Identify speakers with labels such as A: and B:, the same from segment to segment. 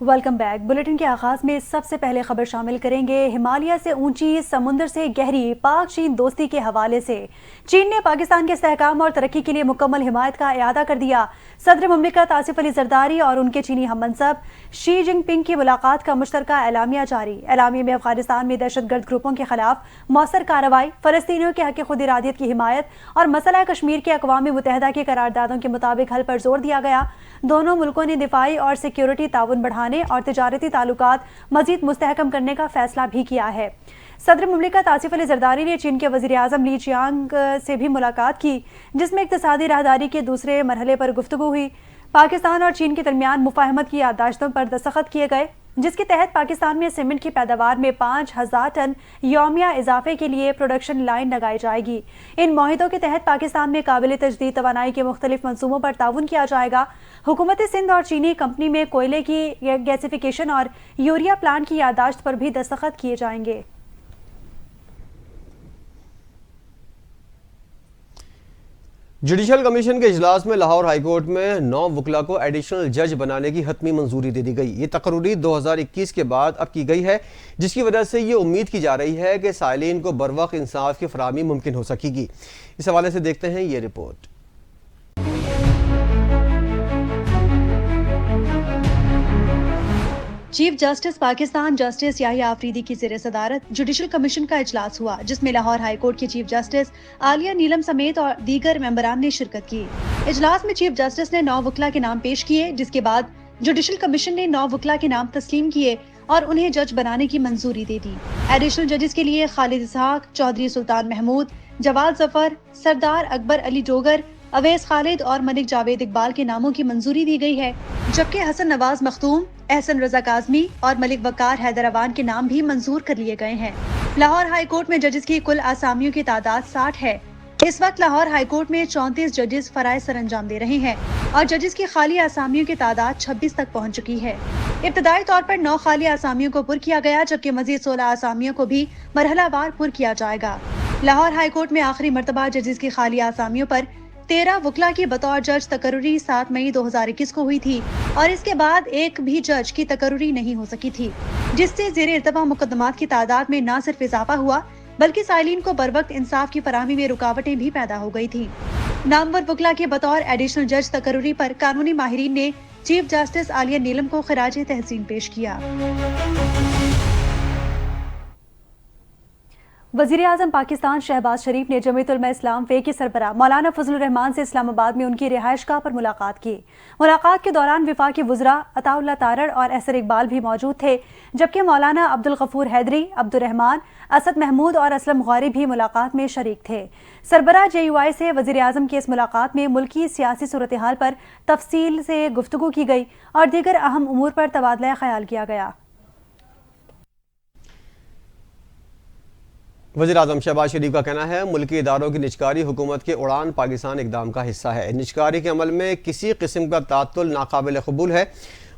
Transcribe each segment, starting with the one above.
A: Welcome back. Bulletin کے آغاز میں سب سے پہلے خبر شامل کریں گے ہمالیہ سے اونچی، سمندر سے گہری پاک چین دوستی کے حوالے سے۔ چین نے پاکستان کے استحکام اور ترقی کے لیے مکمل حمایت کا اعادہ کر دیا۔ صدر مملکت آصف علی زرداری اور ان کے چینی ہم منصب شی جن پنگ کی ملاقات کا مشترکہ اعلامیہ جاری۔ اعلامیے میں افغانستان میں دہشت گرد گروپوں کے خلاف مؤثر کارروائی، فلسطینیوں کے حق خود ارادیت کی حمایت اور مسئلہ کشمیر کے اقوام متحدہ کی قراردادوں کے مطابق حل پر زور دیا گیا۔ دونوں ملکوں نے دفاعی اور سیکیورٹی تعاون بڑھانے اور تجارتی تعلقات مزید مستحکم کرنے کا فیصلہ بھی کیا ہے۔ صدر مملکت آصف علی زرداری نے چین کے وزیر اعظم لی چیانگ سے بھی ملاقات کی، جس میں اقتصادی راہداری کے دوسرے مرحلے پر گفتگو ہوئی۔ پاکستان اور چین کے درمیان مفاہمت کی یادداشتوں پر دستخط کیے گئے، جس کے تحت پاکستان میں سیمنٹ کی پیداوار میں 5000 ٹن یومیہ اضافے کے لیے پروڈکشن لائن لگائی جائے گی۔ ان معاہدوں کے تحت پاکستان میں قابل تجدید توانائی کے مختلف منصوبوں پر تعاون کیا جائے گا۔ حکومت سندھ اور چینی کمپنی میں کوئلے کی گیسیفیکیشن اور یوریا پلانٹ کی یادداشت پر بھی دستخط کیے جائیں گے۔
B: جوڈیشل کمیشن کے اجلاس میں لاہور ہائی کورٹ میں 9 وکلاء کو ایڈیشنل جج بنانے کی حتمی منظوری دے دی گئی۔ یہ تقرری 2021 کے بعد اب کی گئی ہے، جس کی وجہ سے یہ امید کی جا رہی ہے کہ سائلین کو بروقت انصاف کی فراہمی ممکن ہو سکے گی۔ اس حوالے سے دیکھتے ہیں یہ report.
A: Chief justice Pakistan justice Yahya Afridi کی زیر صدارت جوڈیشل کمیشن کا اجلاس ہوا، جس میں لاہور ہائی کورٹ کے چیف جسٹس عالیہ نیلم سمیت اور دیگر ممبران نے شرکت کی۔ اجلاس میں چیف جسٹس نے 9 وکلاء کے نام پیش کیے، جس کے بعد جوڈیشل کمیشن نے 9 وکلاء کے نام تسلیم کیے اور انہیں جج بنانے کی منظوری دے دی۔ ایڈیشنل ججز کے لیے خالد اسحاق، چودھری سلطان محمود، جواد ظفر، سردار اکبر علی ڈوگر، اویس خالد اور ملک جاوید اقبال کے ناموں کی منظوری دی گئی ہے، جبکہ حسن نواز مختوم، احسن رضا کاظمی اور ملک وقار حیدراوان کے نام بھی منظور کر لیے گئے ہیں۔ لاہور ہائی کورٹ میں ججز کی کل آسامیوں کی تعداد 60 ہے۔ اس وقت لاہور ہائی کورٹ میں 34 ججز فرائض سر انجام دے رہے ہیں اور ججز کی خالی آسامیوں کی تعداد 26 تک پہنچ چکی ہے۔ ابتدائی طور پر 9 خالی آسامیوں کو پر کیا گیا، جبکہ مزید 16 آسامیوں کو بھی مرحلہ وار پر کیا جائے گا۔ لاہور ہائی کورٹ میں آخری مرتبہ ججز کی خالی آسامیوں پر 13 وکلاء کی بطور جج تقرری 7 مئی 2021 کو ہوئی تھی اور اس کے بعد ایک بھی جج کی تقرری نہیں ہو سکی تھی، جس سے زیر ارتفاع مقدمات کی تعداد میں نہ صرف اضافہ ہوا بلکہ سائلین کو بروقت انصاف کی فراہمی میں رکاوٹیں بھی پیدا ہو گئی تھیں۔ نامور وکلاء کے بطور ایڈیشنل جج تقرری پر قانونی ماہرین نے چیف جسٹس عالیہ نیلم کو خراج تحسین پیش کیا۔ وزیر اعظم پاکستان شہباز شریف نے جمعیت علماء اسلام فے کی سربراہ مولانا فضل الرحمان سے اسلام آباد میں ان کی رہائش گاہ پر ملاقات کی۔ ملاقات کے دوران وفاقی وزراء عطا اللہ تارڑ اور احسر اقبال بھی موجود تھے، جبکہ مولانا عبدالغفور حیدری، عبدالرحمان، اسد محمود اور اسلم غوری بھی ملاقات میں شریک تھے۔ سربراہ JUI سے وزیر اعظم کی اس ملاقات میں ملکی سیاسی صورتحال پر تفصیل سے گفتگو کی گئی اور دیگر اہم امور پر تبادلہ خیال کیا گیا۔
B: وزیر اعظم شہباز شریف کا کہنا ہے ملکی اداروں کی نجکاری حکومت کے اڑان پاکستان اقدام کا حصہ ہے۔ نجکاری کے عمل میں کسی قسم کا تعطل ناقابل قبول ہے۔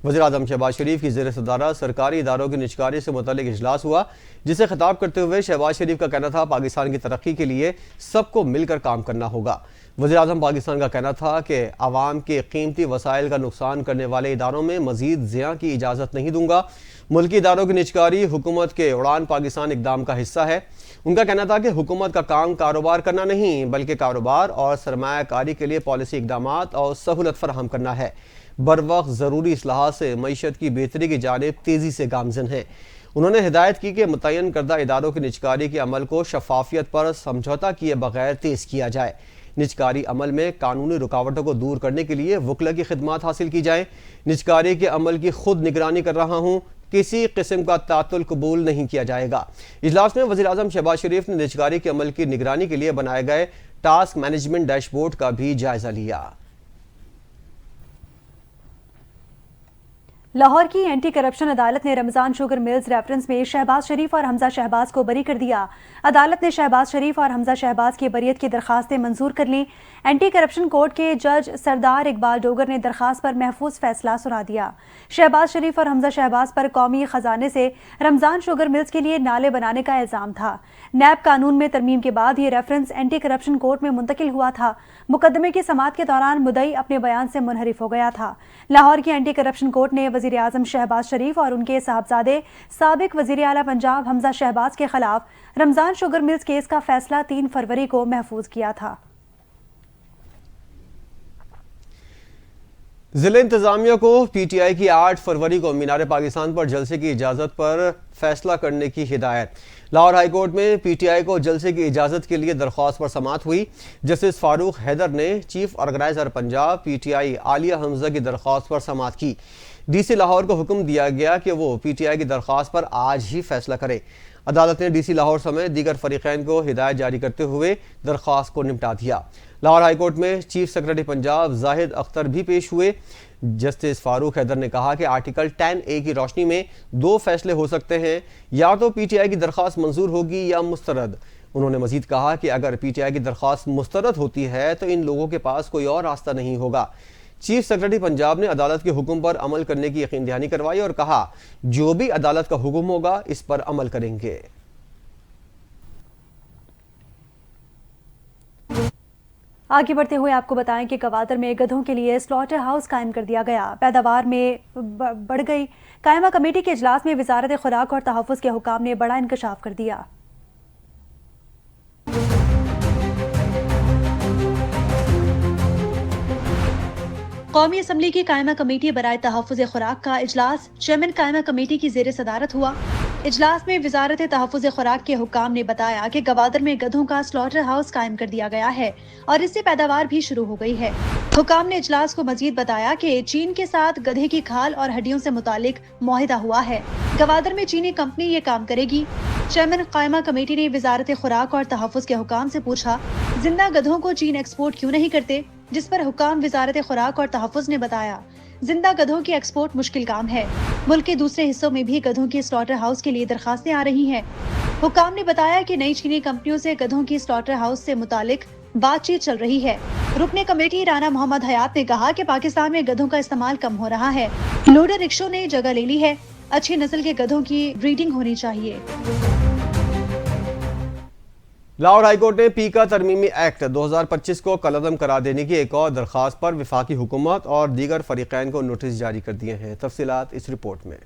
B: وزیر اعظم شہباز شریف کی زیر صدارت سرکاری اداروں کی نجکاری سے متعلق اجلاس ہوا، جسے خطاب کرتے ہوئے شہباز شریف کا کہنا تھا پاکستان کی ترقی کے لیے سب کو مل کر کام کرنا ہوگا۔ وزیر اعظم پاکستان کا کہنا تھا کہ عوام کے قیمتی وسائل کا نقصان کرنے والے اداروں میں مزید زیاں کی اجازت نہیں دوں گا۔ ملکی اداروں کی نجکاری حکومت کے اڑان پاکستان اقدام کا حصہ ہے۔ ان کا کہنا تھا کہ حکومت کا کام کاروبار کرنا نہیں بلکہ کاروبار اور سرمایہ کاری کے لیے پالیسی اقدامات اور سہولت فراہم کرنا ہے۔ بروقت ضروری اصلاحات سے معیشت کی بہتری کی جانب تیزی سے گامزن ہیں۔ انہوں نے ہدایت کی کہ متعین کردہ اداروں کی نجکاری کے عمل کو شفافیت پر سمجھوتہ کیے بغیر تیز کیا جائے۔ نجکاری عمل میں قانونی رکاوٹوں کو دور کرنے کے لیے وکلا کی خدمات حاصل کی جائیں۔ نجکاری کے عمل کی خود نگرانی کر رہا ہوں، کسی قسم کا تعطل قبول نہیں کیا جائے گا۔ اجلاس میں وزیر اعظم شہباز شریف نے نجکاری کے عمل کی نگرانی کے لیے بنائے گئے ٹاسک مینجمنٹ ڈیش بورڈ کا بھی جائزہ لیا۔
A: لاہور کی اینٹی کرپشن عدالت نے رمضان شوگر ملز ریفرنس میں شہباز شریف اور حمزہ شہباز کو بری کر دیا۔ عدالت نے شہباز شریف اور حمزہ شہباز کی بریت کی درخواستیں منظور کر لیں۔ اینٹی کرپشن کورٹ کے جج سردار اقبال ڈوگر نے درخواست پر محفوظ فیصلہ سنا دیا۔ شہباز شریف اور حمزہ شہباز پر قومی خزانے سے رمضان شوگر ملز کے لیے نالے بنانے کا الزام تھا۔ نیب قانون میں ترمیم کے بعد یہ ریفرنس اینٹی کرپشن کورٹ میں منتقل ہوا تھا۔ مقدمے کی سماعت کے دوران مدعی اپنے بیان سے منحرف ہو گیا تھا۔ لاہور کی اینٹی کرپشن کورٹ نے وزیر اعظم شہباز شریف اور ان کے صاحبزادے سابق وزیر اعلیٰ پنجاب حمزہ شہباز کے خلاف رمضان شوگر ملز کیس کا فیصلہ 3 فروری کو محفوظ کیا تھا۔
B: ضلع انتظامیہ کو پی ٹی آئی کی 8 فروری کو مینار پاکستان پر جلسے کی اجازت پر فیصلہ کرنے کی ہدایت۔ لاہور ہائی کورٹ میں پی ٹی آئی کو جلسے کی اجازت کے لیے درخواست پر سماعت ہوئی۔ جسٹس فاروق حیدر نے chief organiser Punjab P T I Aliya Hamza کی درخواست پر سماعت کی۔ ڈی سی لاہور کو حکم دیا گیا کہ وہ پی ٹی آئی کی درخواست پر آج ہی فیصلہ کرے۔ عدالت نے ڈی سی لاہور سمیت دیگر فریقین کو ہدایت جاری کرتے ہوئے درخواست کو نمٹا دیا۔ لاہور ہائی کورٹ میں چیف سیکرٹری پنجاب زاہد اختر بھی پیش ہوئے۔ جسٹس فاروق حیدر نے کہا کہ آرٹیکل 10A کی روشنی میں 2 فیصلے ہو سکتے ہیں، یا تو پی ٹی آئی کی درخواست منظور ہوگی یا مسترد۔ انہوں نے مزید کہا کہ اگر پی ٹی آئی کی درخواست مسترد ہوتی ہے تو ان لوگوں کے پاس کوئی اور راستہ نہیں ہوگا۔ چیف سیکرٹری پنجاب نے عدالت کے حکم پر عمل کرنے کی یقین دہانی کروائی اور کہا جو بھی عدالت کا حکم ہوگا اس پر عمل کریں گے۔
A: آگے بڑھتے ہوئے آپ کو بتائیں کہ گوادر میں گدھوں کے لیے سلاٹر ہاؤس قائم کر دیا گیا۔ پیداوار میں بڑھ گئی۔ قائمہ کمیٹی کے اجلاس میں وزارت خوراک اور تحفظ کے حکام نے بڑا انکشاف کر دیا۔ قومی اسمبلی کی قائمہ کمیٹی برائے تحفظ خوراک کا اجلاس چیئرمین قائمہ کمیٹی کی زیر صدارت ہوا۔ اجلاس میں وزارت تحفظ خوراک کے حکام نے بتایا کہ گوادر میں گدھوں کا سلاٹر ہاؤس قائم کر دیا گیا ہے اور اس سے پیداوار بھی شروع ہو گئی ہے۔ حکام نے اجلاس کو مزید بتایا کہ چین کے ساتھ گدھے کی کھال اور ہڈیوں سے متعلق معاہدہ ہوا ہے۔ گوادر میں چینی کمپنی یہ کام کرے گی۔ چیئرمین قائمہ کمیٹی نے وزارت خوراک اور تحفظ کے حکام سے پوچھا زندہ گدھوں کو چین ایکسپورٹ کیوں نہیں کرتے، جس پر حکام وزارت خوراک اور تحفظ نے بتایا زندہ گدھوں کی ایکسپورٹ مشکل کام ہے۔ ملک کے دوسرے حصوں میں بھی گدھوں کی سلاٹر ہاؤس کے لیے درخواستیں آ رہی ہیں۔ حکام نے بتایا کہ نئی چینی کمپنیوں سے گدھوں کی سلاٹر ہاؤس سے متعلق بات چیت چل رہی ہے۔ رکن کمیٹی رانا محمد حیات نے کہا کہ پاکستان میں گدھوں کا استعمال کم ہو رہا ہے۔ لوڈر رکشوں نے جگہ لے لی ہے۔ اچھی نسل کے گدھوں کی بریڈنگ ہونی چاہیے۔
B: لاہور ہائی کورٹ نے پیکا ترمیمی ایکٹ 2025 کو کالعدم قرار دینے کی ایک اور درخواست پر وفاقی حکومت اور دیگر فریقین کو نوٹس جاری کر دیے ہیں۔ تفصیلات اس رپورٹ میں۔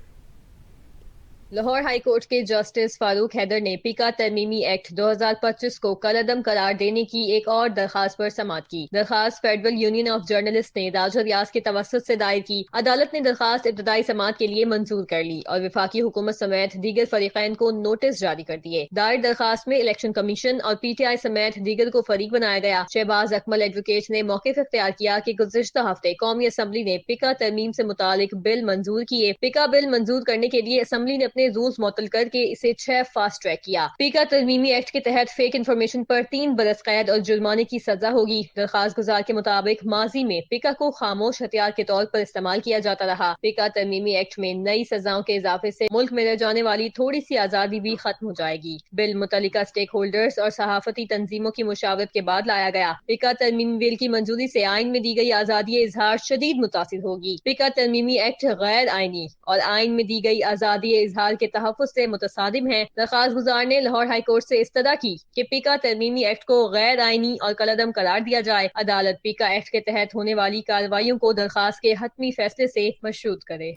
C: لاہور ہائی کورٹ کے جسٹس فاروق حیدر نے پیکا ترمیمی ایکٹ 2025 کو کالعدم قرار دینے کی ایک اور درخواست پر سماعت کی۔ درخواست فیڈرل یونین آف جرنلسٹ نے راج ریاض کے توسط سے دائر کی۔ عدالت نے درخواست ابتدائی سماعت کے لیے منظور کر لی اور وفاقی حکومت سمیت دیگر فریقین کو نوٹس جاری کر دیے۔ دائر درخواست میں الیکشن کمیشن اور پی ٹی آئی سمیت دیگر کو فریق بنایا گیا۔ شہباز اکمل ایڈوکیٹ نے موقف اختیار کیا کہ گزشتہ ہفتے قومی اسمبلی نے پیکا ترمیم سے متعلق بل منظور کیے۔ پیکا بل منظور کرنے کے لیے اسمبلی نے اپنے رولز معطل کر کے اسے 6 فاسٹ ٹریک کیا۔ پیکا ترمیمی ایکٹ کے تحت فیک انفارمیشن پر 3 برس قید اور جرمانے کی سزا ہوگی۔ درخواست گزار کے مطابق ماضی میں پیکا کو خاموش ہتھیار کے طور پر استعمال کیا جاتا رہا۔ پیکا ترمیمی ایکٹ میں نئی سزاؤں کے اضافے سے ملک میں رہ جانے والی تھوڑی سی آزادی بھی ختم ہو جائے گی۔ بل متعلقہ اسٹیک ہولڈرز اور صحافتی تنظیموں کی مشاورت کے بعد لایا گیا۔ پیکا ترمیمی بل کی منظوری سے آئین میں دی گئی آزادی اظہار شدید متاثر ہوگی۔ پیکا ترمیمی ایکٹ غیر آئینی اور آئین میں دی گئی آزادی اظہار کے تحفظ سے متصادم ہے۔ درخواست گزار نے لاہور ہائی کورٹ سے استدعا کی کہ پیکا ترمیمی ایکٹ کو غیر آئینی اور کالعدم قرار دیا جائے۔ عدالت پیکا ایکٹ کے تحت ہونے والی کارروائیوں کو درخواست کے حتمی فیصلے سے مشروط کرے۔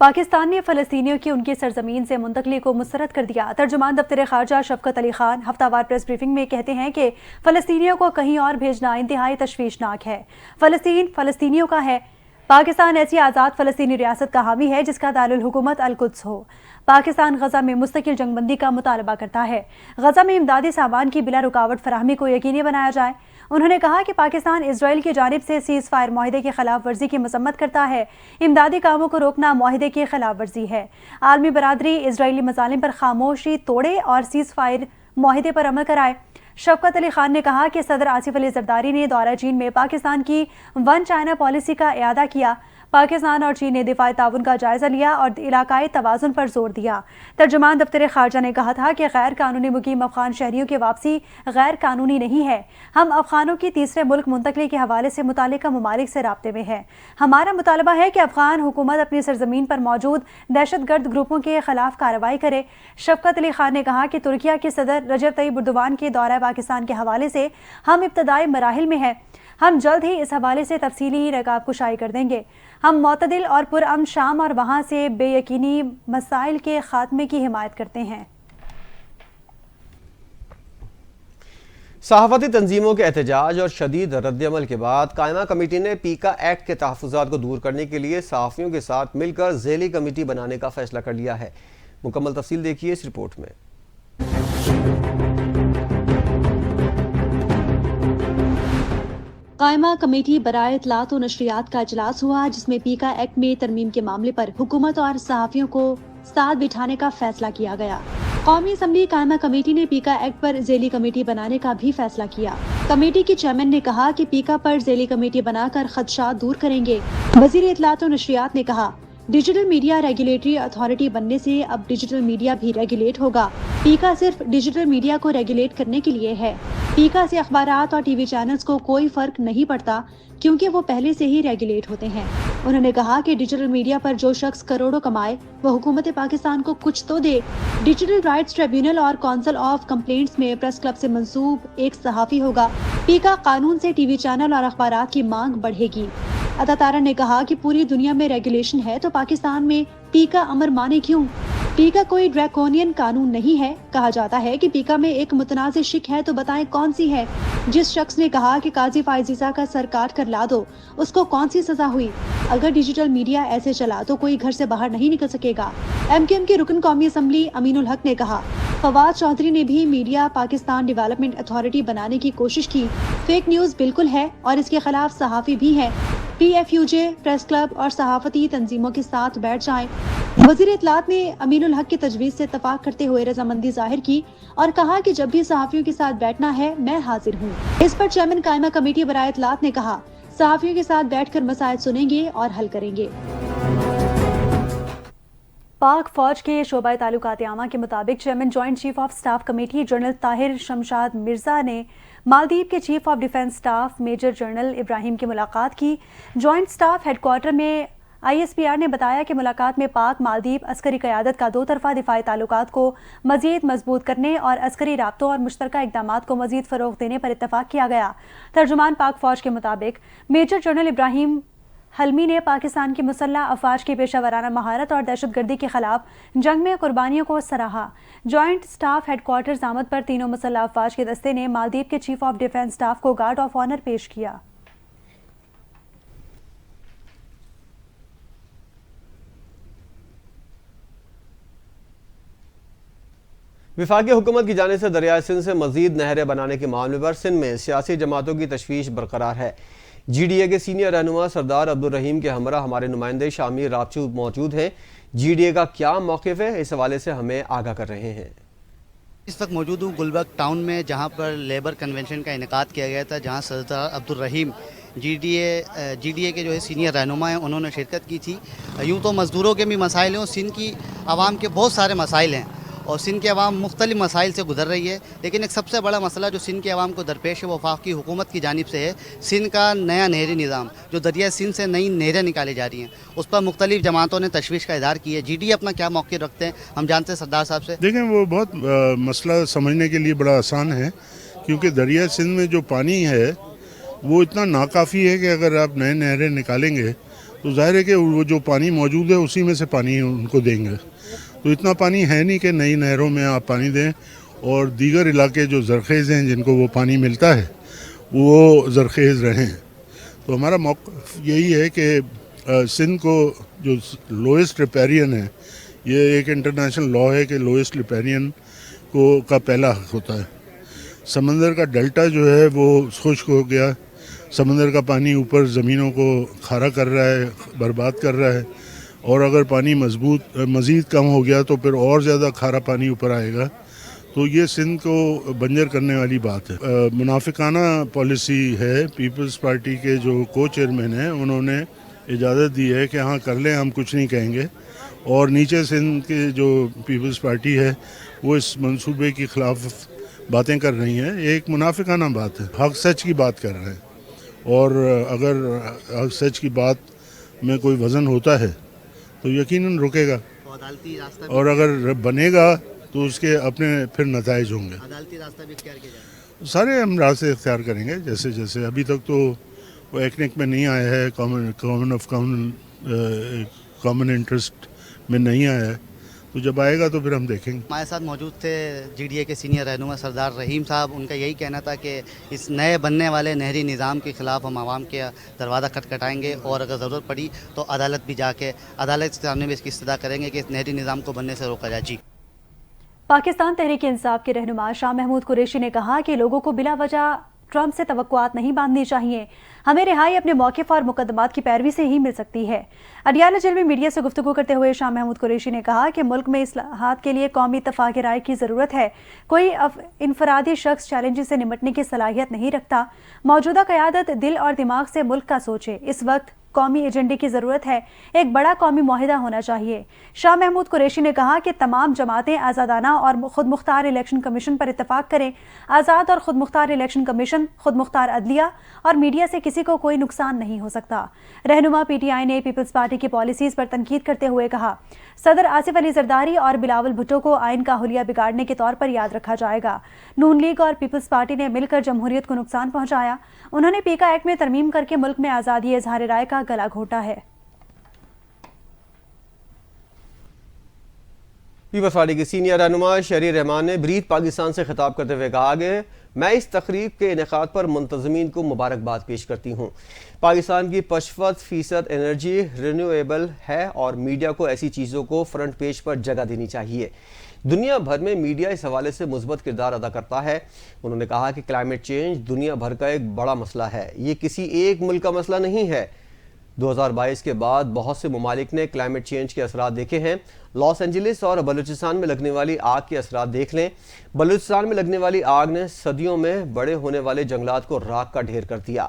A: پاکستان نے فلسطینیوں کی ان کی سرزمین سے منتقلی کو مسترد کر دیا۔ ترجمان دفتر خارجہ شفقت علی خان ہفتہ وار پریس بریفنگ میں کہتے ہیں کہ فلسطینیوں کو کہیں اور بھیجنا انتہائی تشویشناک ہے۔ فلسطین فلسطینیوں کا ہے۔ پاکستان ایسی آزاد فلسطینی ریاست کا حامی ہے جس کا دارالحکومت القدس ہو۔ پاکستان غزہ میں مستقل جنگ بندی کا مطالبہ کرتا ہے۔ غزہ میں امدادی سامان کی بلا رکاوٹ فراہمی کو یقینی بنایا جائے۔ انہوں نے کہا کہ پاکستان اسرائیل کی جانب سے سیز فائر معاہدے کی خلاف ورزی کی مذمت کرتا ہے۔ امدادی کاموں کو روکنا معاہدے کی خلاف ورزی ہے۔ عالمی برادری اسرائیلی مظالم پر خاموشی توڑے اور سیز فائر معاہدے پر عمل کرائے۔ شفقت علی خان نے کہا کہ صدر آصف علی زرداری نے دورہ چین میں پاکستان کی ون چائنا پالیسی کا اعادہ کیا۔ پاکستان اور چین نے دفاعی تعاون کا جائزہ لیا اور علاقائی توازن پر زور دیا۔ ترجمان دفتر خارجہ نے کہا تھا کہ غیر قانونی مقیم افغان شہریوں کی واپسی غیر قانونی نہیں ہے۔ ہم افغانوں کی تیسرے ملک منتقلی کے حوالے سے متعلقہ ممالک سے رابطے میں ہیں۔ ہمارا مطالبہ ہے کہ افغان حکومت اپنی سرزمین پر موجود دہشت گرد گروپوں کے خلاف کارروائی کرے۔ شفقت علی خان نے کہا کہ ترکیہ کے صدر رجب طیب اردوان کے دورہ پاکستان کے حوالے سے ہم ابتدائی مراحل میں ہیں۔ ہم جلد ہی اس حوالے سے تفصیلی رکاب کو شائع کر دیں گے۔ ہم معتدل اور پرامن شام اور وہاں سے بے یقینی مسائل کے خاتمے کی حمایت کرتے ہیں۔
B: صحافتی تنظیموں کے احتجاج اور شدید رد عمل کے بعد قائمہ کمیٹی نے پیکا ایکٹ کے تحفظات کو دور کرنے کے لیے صحافیوں کے ساتھ مل کر ذیلی کمیٹی بنانے کا فیصلہ کر لیا ہے۔ مکمل تفصیل دیکھیے اس رپورٹ میں۔
A: قائمہ کمیٹی برائے اطلاعات و نشریات کا اجلاس ہوا، جس میں پیکا ایکٹ میں ترمیم کے معاملے پر حکومت اور صحافیوں کو ساتھ بٹھانے کا فیصلہ کیا گیا۔ قومی اسمبلی قائمہ کمیٹی نے پیکا ایکٹ پر ذیلی کمیٹی بنانے کا بھی فیصلہ کیا۔ کمیٹی کے چیئرمین نے کہا کہ پیکا پر ذیلی کمیٹی بنا کر خدشات دور کریں گے۔ وزیر اطلاعات و نشریات نے کہا، ڈیجیٹل میڈیا ریگولیٹری اتھارٹی بننے سے اب ڈیجیٹل میڈیا بھی ریگولیٹ ہوگا۔ پیکا صرف ڈیجیٹل میڈیا کو ریگولیٹ کرنے کے لیے ہے۔ پیکا سے اخبارات اور ٹی وی چینلز کو کوئی فرق نہیں پڑتا کیونکہ وہ پہلے سے ہی ریگولیٹ ہوتے ہیں۔ انہوں نے کہا کہ ڈیجیٹل میڈیا پر جو شخص کروڑوں کمائے وہ حکومت پاکستان کو کچھ تو دے۔ ڈیجیٹل رائٹس ٹریبیونل اور کونسل آف کمپلینٹس میں پریس کلب سے منسوب ایک صحافی ہوگا۔ پیکا قانون سے ٹی وی چینل اور اخبارات کی مانگ بڑھے گی۔ عطا تارا نے کہا کہ پوری دنیا میں ریگولیشن ہے تو پاکستان میں پیکا امر مانے کیوں؟ پیکا کوئی ڈریکونین قانون نہیں ہے۔ کہا جاتا ہے کہ پیکا میں ایک متنازع شک ہے تو بتائیں کون سی ہے؟ جس شخص نے کہا کہ قاضی فائزیزہ کا سر کاٹ کر لا دو، اس کو کون سی سزا ہوئی؟ اگر ڈیجیٹل میڈیا ایسے چلا تو کوئی گھر سے باہر نہیں نکل سکے گا۔ ایم کیو ایم کے رکن قومی اسمبلی امین الحق نے کہا، فواد چودھری نے بھی میڈیا پاکستان ڈیولپمنٹ اتھارٹی بنانے کی کوشش کی۔ فیک نیوز بالکل ہے اور اس کے خلاف صحافی بھی ہیں۔ P if you J, press club اور صحافتی تنظیموں کے ساتھ بیٹھ جائیں۔ وزیر اطلاعات نے امین الحق کی تجویز سے اتفاق کرتے ہوئے رضامندی ظاہر کی اور کہا کہ جب بھی صحافیوں کے ساتھ بیٹھنا ہے میں حاضر ہوں۔ اس پر چیئرمین قائمہ کمیٹی برائے اطلاعات نے کہا، صحافیوں کے ساتھ بیٹھ کر مسائل سنیں گے اور حل کریں گے۔ پاک فوج کے شعبہ تعلقات عامہ کے مطابق chairman joint chief of staff committee general Tahir Shamshad Mirza نے مالدیپ کے chief of defence staff major general Ibrahim کی ملاقات کی۔ جوائنٹ سٹاف ہیڈ کوارٹر میں آئی ایس پی آر نے بتایا کہ ملاقات میں پاک مالدیپ عسکری قیادت کا دو طرفہ دفاعی تعلقات کو مزید مضبوط کرنے اور عسکری رابطوں اور مشترکہ اقدامات کو مزید فروغ دینے پر اتفاق کیا گیا۔ ترجمان پاک فوج کے مطابق میجر جنرل ابراہیم حلمی نے پاکستان کی مسلح افواج کی پیشہ ورانہ مہارت اور دہشت گردی کے خلاف جنگ میں قربانیوں کو سراہا۔ جوائنٹ سٹاف ہیڈ کوارٹرز آمد پر تینوں مسلح افواج کے دستے نے مالدیپ کے چیف آف ڈیفنس سٹاف کو گارڈ آف آنر پیش کیا۔
B: وفاقی حکومت کی جانب سے دریائے سندھ سے مزید نہریں بنانے کے معاملے پر سندھ میں سیاسی جماعتوں کی تشویش برقرار ہے۔ جی ڈی اے کے سینئر رہنما سردار عبدالرحیم کے ہمراہ ہمارے نمائندے شامیر رابچو موجود ہیں۔ جی ڈی اے کا کیا موقف ہے، اس حوالے سے ہمیں آگاہ کر رہے ہیں۔
D: اس وقت موجود ہوں گلبرگ ٹاؤن میں، جہاں پر لیبر کنونشن کا انعقاد کیا گیا تھا، جہاں سردار عبدالرحیم جی ڈی اے کے جو ہے سینئر رہنما ہیں، انہوں نے شرکت کی تھی۔ یوں تو مزدوروں کے بھی مسائل ہیں اور سندھ کی عوام کے بہت سارے مسائل ہیں اور سندھ کی عوام مختلف مسائل سے گزر رہی ہے، لیکن ایک سب سے بڑا مسئلہ جو سندھ کی عوام کو درپیش ہے وہ وفاقی حکومت کی جانب سے ہے۔ سندھ کا نیا نہری نظام جو دریائے سندھ سے نئی نہریں نکالی جا رہی ہیں، اس پر مختلف جماعتوں نے تشویش کا اظہار کی ہے۔ جی ڈی اے اپنا کیا موقف رکھتے ہیں، ہم جانتے ہیں سردار صاحب سے۔
E: دیکھیں، وہ بہت مسئلہ سمجھنے کے لیے بڑا آسان ہے، کیونکہ دریائے سندھ میں جو پانی ہے وہ اتنا ناکافی ہے کہ اگر آپ نئے نہریں نکالیں گے تو ظاہر ہے کہ وہ جو پانی موجود ہے اسی میں سے پانی ان کو دیں گے، تو اتنا پانی ہے نہیں کہ نئی نہروں میں آپ پانی دیں، اور دیگر علاقے جو زرخیز ہیں جن کو وہ پانی ملتا ہے وہ زرخیز رہیں۔ تو ہمارا موقف یہی ہے کہ سندھ کو جو لوئسٹ ریپیرین ہے، یہ ایک انٹرنیشنل لا ہے کہ لوئسٹ ریپیرین کا پہلا حق ہوتا ہے۔ سمندر کا ڈیلٹا جو ہے وہ خشک ہو گیا، سمندر کا پانی اوپر زمینوں کو کھارا کر رہا ہے، برباد کر رہا ہے، اور اگر پانی مزید کم ہو گیا تو پھر اور زیادہ کھارا پانی اوپر آئے گا، تو یہ سندھ کو بنجر کرنے والی بات ہے۔ منافقانہ پالیسی ہے۔ پیپلز پارٹی کے جو کو چیئرمین ہیں انہوں نے اجازت دی ہے کہ ہاں کر لیں، ہم کچھ نہیں کہیں گے، اور نیچے سندھ کے جو پیپلز پارٹی ہے وہ اس منصوبے کے خلاف باتیں کر رہی ہیں۔ ایک منافقانہ بات ہے، حق سچ کی بات کر رہے ہیں، اور اگر حق سچ کی بات میں کوئی وزن ہوتا ہے تو یقیناً رکے گا، اور اگر بنے گا تو اس کے اپنے پھر نتائج ہوں گے۔
D: عدالتی راستہ بھی اختیار کیا جائے،
E: سارے ہم راستے اختیار کریں گے، جیسے ابھی تک تو وہ ایکنک میں نہیں آیا ہے, کامن انٹرسٹ میں نہیں آیا ہے, تو جب آئے گا تو پھر ہم دیکھیں گے.
D: ہمارے ساتھ موجود تھے جی ڈی اے کے سینئر رہنما سردار رحیم صاحب. ان کا یہی کہنا تھا کہ اس نئے بننے والے نہری نظام کے خلاف ہم عوام کے دروازہ کھٹکھٹائیں گے, اور اگر ضرورت پڑی تو عدالت بھی جا کے عدالت کے سامنے بھی اس کی استدعا کریں گے کہ اس نہری نظام کو بننے سے روکا جائے. جی.
A: پاکستان تحریک انصاف کے رہنما شاہ محمود قریشی نے کہا کہ لوگوں کو بلا وجہ ٹرمپ سے توقعات نہیں باندھنی چاہیے. ہمیں رہائی اپنے موقف اور مقدمات کی پیروی سے ہی مل سکتی ہے. اڈیالہ جیل میں میڈیا سے گفتگو کرتے ہوئے شاہ محمود قریشی نے کہا کہ ملک میں اصلاحات کے لیے قومی اتفاق رائے کی ضرورت ہے. کوئی انفرادی شخص چیلنجز سے نمٹنے کی صلاحیت نہیں رکھتا. موجودہ قیادت دل اور دماغ سے ملک کا سوچے. اس وقت قومی ایجنڈے کی ضرورت ہے. ایک بڑا قومی معاہدہ ہونا چاہیے. شاہ محمود قریشی نے کہا کہ تمام جماعتیں آزادانہ اور خود مختار الیکشن کمیشن پر اتفاق کریں. آزاد اور خود مختار الیکشن کمیشن, خود مختار عدلیہ اور میڈیا سے کسی کو کوئی نقصان نہیں ہو سکتا. رہنما پی ٹی آئی نے پیپلز پارٹی کی پالیسیز پر تنقید کرتے ہوئے کہا, صدر آصف علی زرداری اور بلاول بھٹو کو آئین کا حلیہ بگاڑنے کے طور پر یاد رکھا جائے گا. نون لیگ اور پیپلز پارٹی نے مل کر جمہوریت کو نقصان پہنچایا. انہوں نے پیکا ایکٹ میں ترمیم کر کے ملک میں آزادی اظہار رائے کا گلا گھونٹا ہے.
B: پیپلز پارٹی کی سینئر رہنما شہری رحمان نے بریت پاکستان سے خطاب کرتے ہوئے کہا کہ میں اس تقریب کے انعقاد پر منتظمین کو مبارکباد پیش کرتی ہوں. پاکستان کی 55% انرجی رینیویبل ہے اور میڈیا کو ایسی چیزوں کو فرنٹ پیج پر جگہ دینی چاہیے. دنیا بھر میں میڈیا اس حوالے سے مثبت کردار ادا کرتا ہے. انہوں نے کہا کہ کلائمیٹ چینج دنیا بھر کا ایک بڑا مسئلہ ہے, یہ کسی ایک ملک کا مسئلہ نہیں ہے. 2022 کے بعد بہت سے ممالک نے کلائمیٹ چینج کے اثرات دیکھے ہیں. لاس اینجلس اور بلوچستان میں لگنے والی آگ کے اثرات دیکھ لیں. بلوچستان میں لگنے والی آگ نے صدیوں میں بڑے ہونے والے جنگلات کو راکھ کا ڈھیر کر دیا.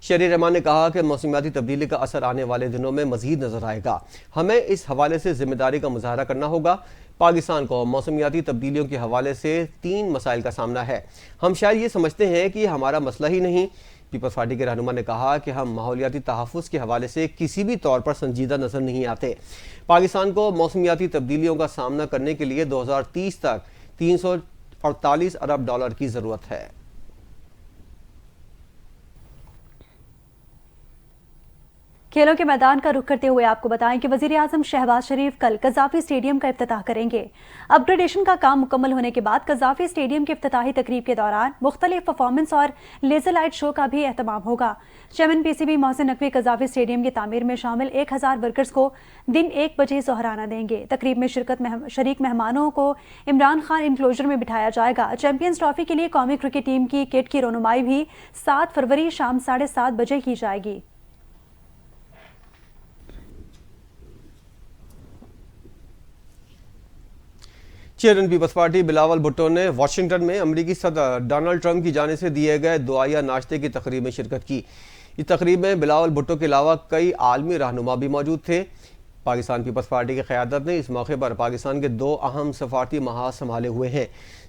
B: شہری رحمان نے کہا کہ موسمیاتی تبدیلی کا اثر آنے والے دنوں میں مزید نظر آئے گا. ہمیں اس حوالے سے ذمہ داری کا مظاہرہ کرنا ہوگا. پاکستان کو موسمیاتی تبدیلیوں کے حوالے سے 3 مسائل کا سامنا ہے. ہم شاید یہ سمجھتے ہیں کہ یہ ہمارا مسئلہ ہی نہیں. پیپلز پارٹی کے رہنما نے کہا کہ ہم ماحولیاتی تحفظ کے حوالے سے کسی بھی طور پر سنجیدہ نظر نہیں آتے. پاکستان کو موسمیاتی تبدیلیوں کا سامنا کرنے کے لیے 2030 تک 348 ارب ڈالر کی ضرورت ہے.
A: کھیلوں کے میدان کا رخ کرتے ہوئے آپ کو بتائیں کہ وزیر اعظم شہباز شریف کل قذافی اسٹیڈیم کا افتتاح کریں گے. اپ گریڈیشن کا کام مکمل ہونے کے بعد قذافی اسٹیڈیم کے افتتاحی تقریب کے دوران مختلف پرفارمنس اور لیزر لائٹ شو کا بھی اہتمام ہوگا. Chairman P C B Mohsin Naqvi Gaddafi stadium کی تعمیر میں شامل 1000 ورکرز کو دن 1 بجے ظہرانہ دیں گے. تقریب میں شریک مہمانوں کو عمران خان انکلوژر میں بٹھایا جائے گا. چیمپئنز ٹرافی کے لیے قومی کرکٹ ٹیم کی کٹ کی رونمائی بھی 7 فروری شام 7:30 بجے کی جائے گی.
B: Chairman peoples party Bilawal Bhutto نے واشنگٹن میں امریکی صدر ڈونلڈ ٹرمپ کی جانب سے دیے گئے دعائیہ ناشتے کی تقریب میں شرکت کی. اس تقریب میں بلاول بھٹو کے علاوہ کئی عالمی رہنما بھی موجود تھے. پاکستان پیپلز پارٹی کی قیادت نے اس موقع پر پاکستان کے 2 اہم سفارتی محاذ سنبھالے ہوئے ہیں.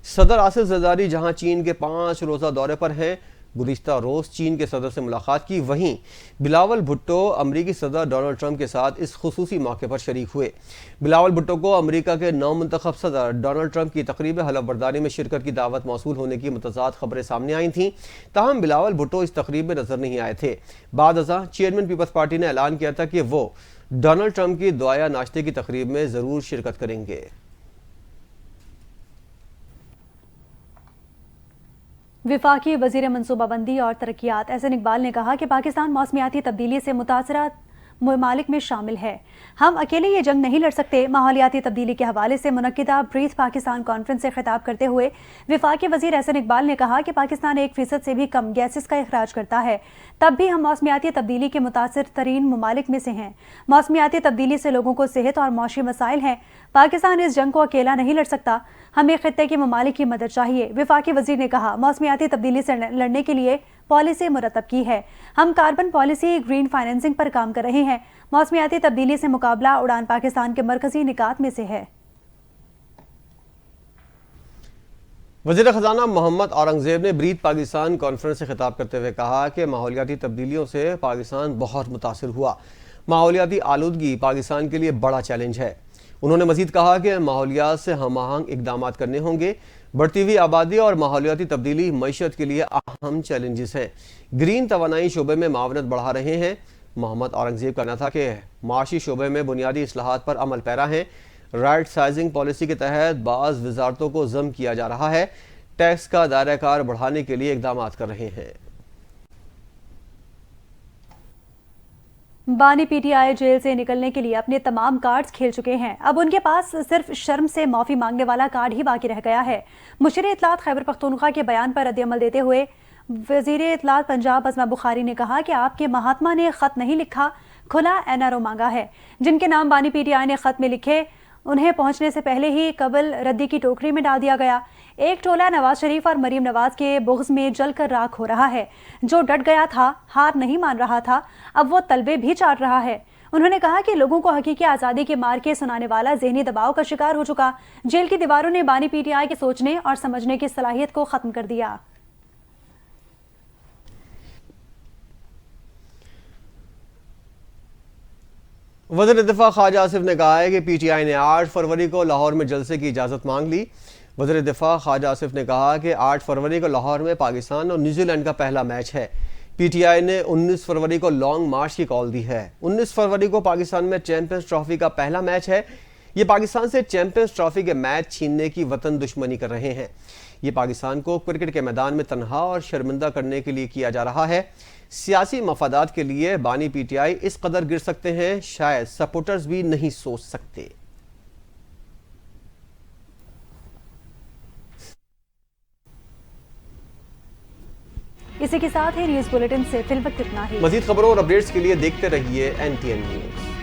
B: صدر آصف زرداری جہاں چین کے 5 روزہ دورے پر ہیں, گزشتہ روز چین کے صدر سے ملاقات کی. وہیں بلاول بھٹو امریکی صدر ڈونلڈ ٹرمپ کے ساتھ اس خصوصی موقع پر شریک ہوئے. بلاول بھٹو کو امریکہ کے نو منتخب صدر ڈونلڈ ٹرمپ کی تقریب حلف برداری میں شرکت کی دعوت موصول ہونے کی متضاد خبریں سامنے آئی تھیں. تاہم بلاول بھٹو اس تقریب میں نظر نہیں آئے تھے. بعد ازاں چیئرمین پیپلز پارٹی نے اعلان کیا تھا کہ وہ ڈونلڈ ٹرمپ کی دعائیہ ناشتے کی تقریب میں ضرور شرکت کریں گے.
A: وفاقی وزیر منصوبہ بندی اور ترقیات احسن اقبال نے کہا کہ پاکستان موسمیاتی تبدیلی سے متاثرہ ممالک میں شامل ہے. ہم اکیلے یہ جنگ نہیں لڑ سکتے. ماحولیاتی تبدیلی کے حوالے سے منعقدہ بریتھ پاکستان کانفرنس سے خطاب کرتے ہوئے وفاقی وزیر احسن اقبال نے کہا کہ پاکستان 1% سے بھی کم گیسز کا اخراج کرتا ہے, تب بھی ہم موسمیاتی تبدیلی کے متاثر ترین ممالک میں سے ہیں. موسمیاتی تبدیلی سے لوگوں کو صحت اور معاشی مسائل ہیں. پاکستان اس جنگ کو اکیلا نہیں لڑ سکتا. ہمیں خطے کے ممالک کی مدد چاہیے. وفاقی وزیر نے کہا موسمیاتی تبدیلی سے لڑنے کے لیے پالیسی مرتب کی ہے. ہم کاربن پالیسی, گرین فائنینسنگ پر کام کر رہے ہیں. موسمیاتی تبدیلی سے مقابلہ اڑان پاکستان کے مرکزی نکات میں سے ہے.
B: وزیر خزانہ محمد اورنگزیب نے بریتھ پاکستان کانفرنس سے خطاب کرتے ہوئے کہا کہ ماحولیاتی تبدیلیوں سے پاکستان بہت متاثر ہوا. ماحولیاتی آلودگی پاکستان کے لیے بڑا چیلنج ہے. انہوں نے مزید کہا کہ ماحولیات سے ہم آہنگ اقدامات کرنے ہوں گے۔ بڑھتی ہوئی آبادی اور ماحولیاتی تبدیلی معیشت کے لیے اہم چیلنجز ہیں۔ گرین توانائی شعبے میں معاونت بڑھا رہے ہیں۔ محمد اورنگزیب کا کہنا تھا کہ معاشی شعبے میں بنیادی اصلاحات پر عمل پیرا ہیں۔ رائٹ سائزنگ پالیسی کے تحت بعض وزارتوں کو ضم کیا جا رہا ہے۔ ٹیکس کا دائرہ کار بڑھانے کے لیے اقدامات کر رہے ہیں۔
A: بانی پی ٹی آئی جیل سے نکلنے کے لیے اپنے تمام کارڈز کھیل چکے ہیں۔ اب ان کے پاس صرف شرم سے معافی مانگنے والا کارڈ ہی باقی رہ گیا ہے۔ مشیر اطلاعات خیبر پختونخوا کے بیان پر رد عمل دیتے ہوئے وزیر اطلاعات پنجاب عظمہ بخاری نے کہا کہ آپ کے مہاتما نے خط نہیں لکھا، کھلا این آر او مانگا ہے۔ جن کے نام بانی پی ٹی آئی نے خط میں لکھے انہیں پہنچنے سے پہلے ہی قبل ردی کی ٹوکری میں ڈال دیا گیا۔ ایک ٹولہ نواز شریف اور مریم نواز کے بغض میں جل کر راکھ ہو رہا ہے۔ جو ڈٹ گیا تھا، ہار نہیں مان رہا تھا، اب وہ تلوے بھی چاٹ رہا ہے۔ انہوں نے کہا کہ لوگوں کو حقیقی آزادی کے مارکے سنانے والا ذہنی دباؤ کا شکار ہو چکا۔ جیل کی دیواروں نے بانی پی ٹی آئی کے سوچنے اور سمجھنے کی صلاحیت کو ختم کر دیا۔
B: وزیر دفاع خواجہ آصف نے کہا ہے کہ پی ٹی آئی نے 8 فروری کو لاہور میں جلسے کی اجازت مانگ لی۔ وزیر دفاع خواجہ آصف نے کہا کہ 8 فروری کو لاہور میں پاکستان اور نیوزی لینڈ کا پہلا میچ ہے۔ پی ٹی آئی نے 19 فروری کو لانگ مارچ کی کال دی ہے۔ 19 فروری کو پاکستان میں چیمپئنز ٹرافی کا پہلا میچ ہے۔ یہ پاکستان سے چیمپئنز ٹرافی کے میچ چھیننے کی وطن دشمنی کر رہے ہیں۔ یہ پاکستان کو کرکٹ کے میدان میں تنہا اور شرمندہ کرنے کے لیے کیا جا رہا ہے۔ سیاسی مفادات کے لیے بانی پی ٹی آئی اس قدر گر سکتے ہیں، شاید سپورٹرز بھی نہیں سوچ سکتے۔
A: اسی کے ساتھ ہی نیوز بلیٹن سے فی الوقت اتنا ہی۔
B: مزید خبروں اور اپڈیٹس کے لیے دیکھتے رہیے NTN نیوز۔